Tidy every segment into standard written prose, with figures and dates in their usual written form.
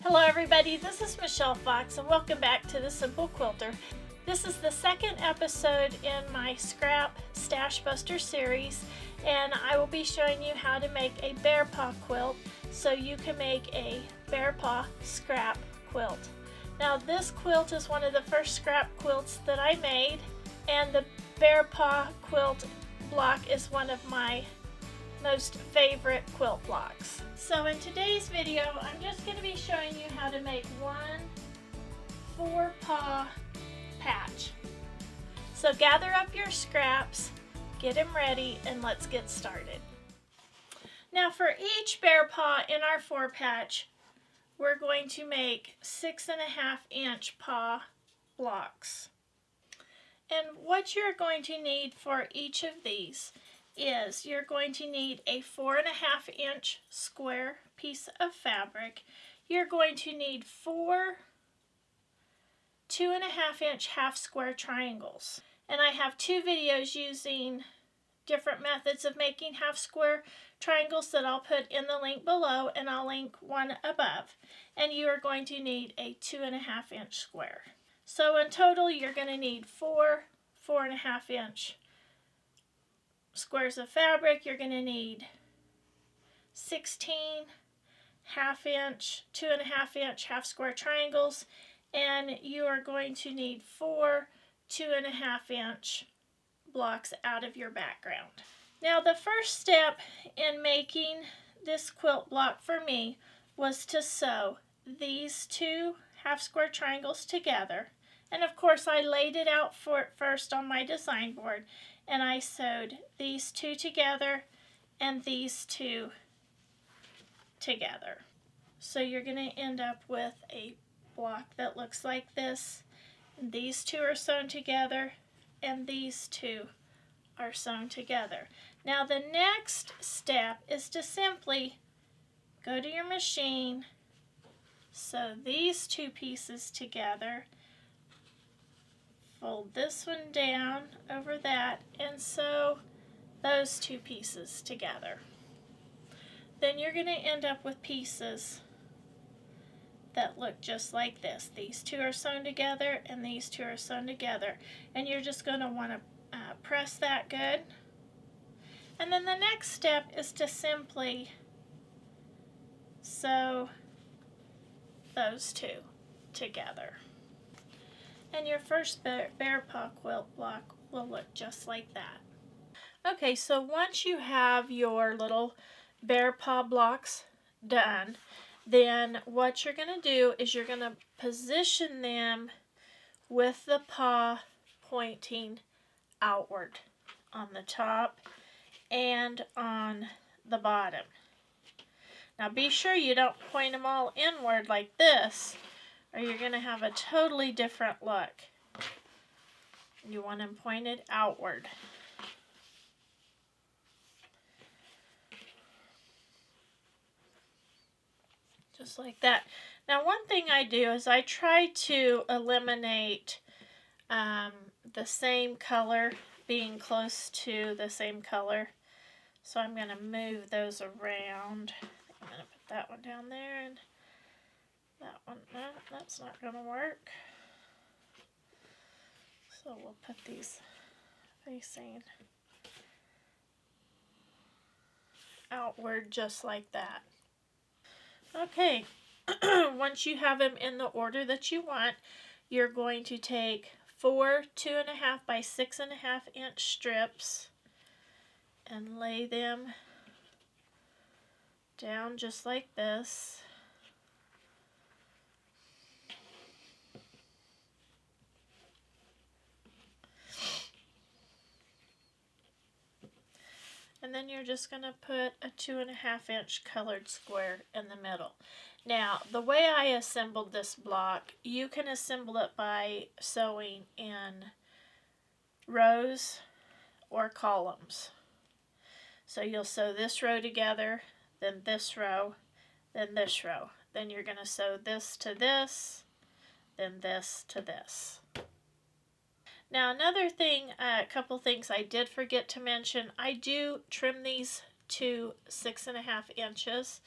Hello everybody, this is Michelle Fox and welcome back to The Simple Quilter. This is the second episode in my Scrap Stash Buster series, and I will be showing you how to make a Bear Paw quilt so you can make a Bear Paw scrap quilt. Now this quilt is one of the first scrap quilts that I made, and the Bear Paw quilt block is one of my most favorite quilt blocks. So in today's video, I'm just going to be showing you how to make one 4-paw patch. So gather up your scraps, get them ready, and let's get started. Now for each bear paw in our 4 patch, we're going to make 6.5-inch paw blocks. And what you're going to need for each of these is you're going to need a 4.5-inch square piece of fabric. You're going to need 4 2.5-inch half square triangles. And I have 2 videos using different methods of making half square triangles that I'll put in the link below, and I'll link one above. And you are going to need a 2.5-inch square. So in total you're going to need 4 4.5-inch squares of fabric. You're going to need 16 1/2-inch, 2.5-inch half square triangles, and you are going to need 4 2.5-inch blocks out of your background. Now the first step in making this quilt block for me was to sew these 2 half square triangles together, and of course I laid it out first on my design board, and I sewed these 2 together and these 2 together. So you're going to end up with a block that looks like this. These 2 are sewn together and these 2 are sewn together. Now the next step is to simply go to your machine, sew these 2 pieces together, fold this one down over that, and sew those 2 pieces together. Then you're going to end up with pieces that look just like this. These 2 are sewn together and these 2 are sewn together, and you're just going to want to press that good. And then the next step is to simply sew those 2 together. And your first bear paw quilt block will look just like that. Okay, so once you have your little bear paw blocks done, then what you're going to do is you're going to position them with the paw pointing outward on the top and on the bottom. Now be sure you don't point them all inward like this, or you're going to have a totally different look. You want them pointed outward. Just like that. Now one thing I do is I try to eliminate the same color being close to the same color. So I'm going to move those around. I'm going to put that one down there, and that one, no, that's not going to work. So we'll put these facing outward just like that. Okay, once you have them in the order that you want, you're going to take 4 2.5 by 6.5-inch strips and lay them down just like this. And then you're just going to put a 2.5-inch colored square in the middle. Now, the way I assembled this block, you can assemble it by sewing in rows or columns. So you'll sew this row together, then this row, then this row. Then you're going to sew this to this, then this to this. Now another thing, a couple things I did forget to mention, I do trim these to 6.5 inches.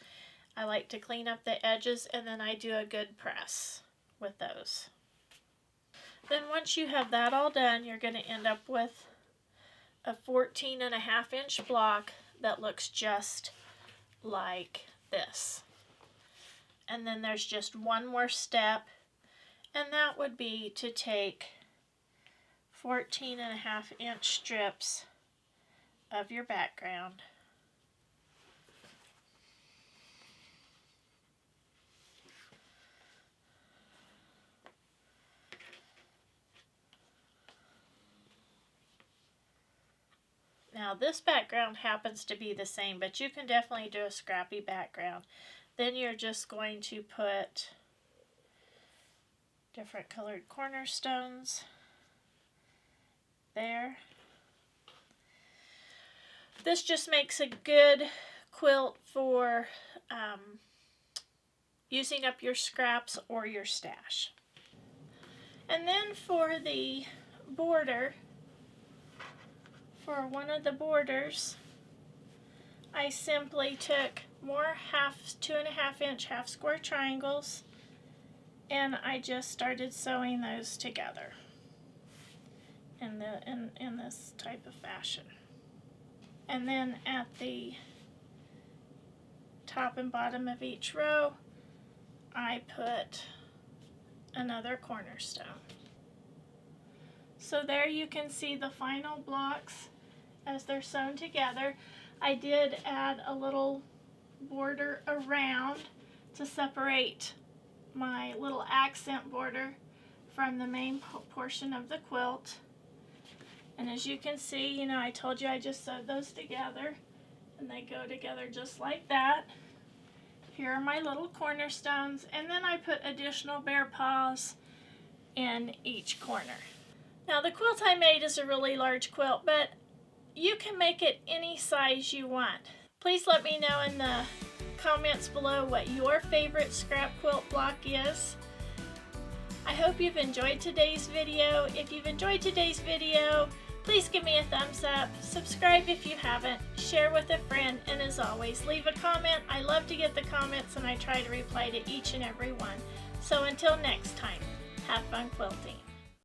I like to clean up the edges, and then I do a good press with those. Then once you have that all done, you're going to end up with a 14.5-inch block that looks just like this. And then there's just one more step, and that would be to take 14.5-inch strips of your background . Now this background happens to be the same, but you can definitely do a scrappy background. Then you're just going to put different colored cornerstones there. This just makes a good quilt for using up your scraps or your stash. And then for the border, for one of the borders, I simply took more 2.5-inch half square triangles, and I just started sewing those together in this type of fashion. And then at the top and bottom of each row, I put another cornerstone. So there you can see the final blocks as they're sewn together. I did add a little border around to separate my little accent border from the main portion of the quilt. And as you can see, you know, I told you I just sewed those together, and they go together just like that. Here are my little cornerstones, and then I put additional bear paws in each corner. Now the quilt I made is a really large quilt, but you can make it any size you want. Please let me know in the comments below what your favorite scrap quilt block is. I hope you've enjoyed today's video. If you've enjoyed today's video, please give me a thumbs up, subscribe if you haven't, share with a friend, and as always, leave a comment. I love to get the comments, and I try to reply to each and every one. So until next time, have fun quilting.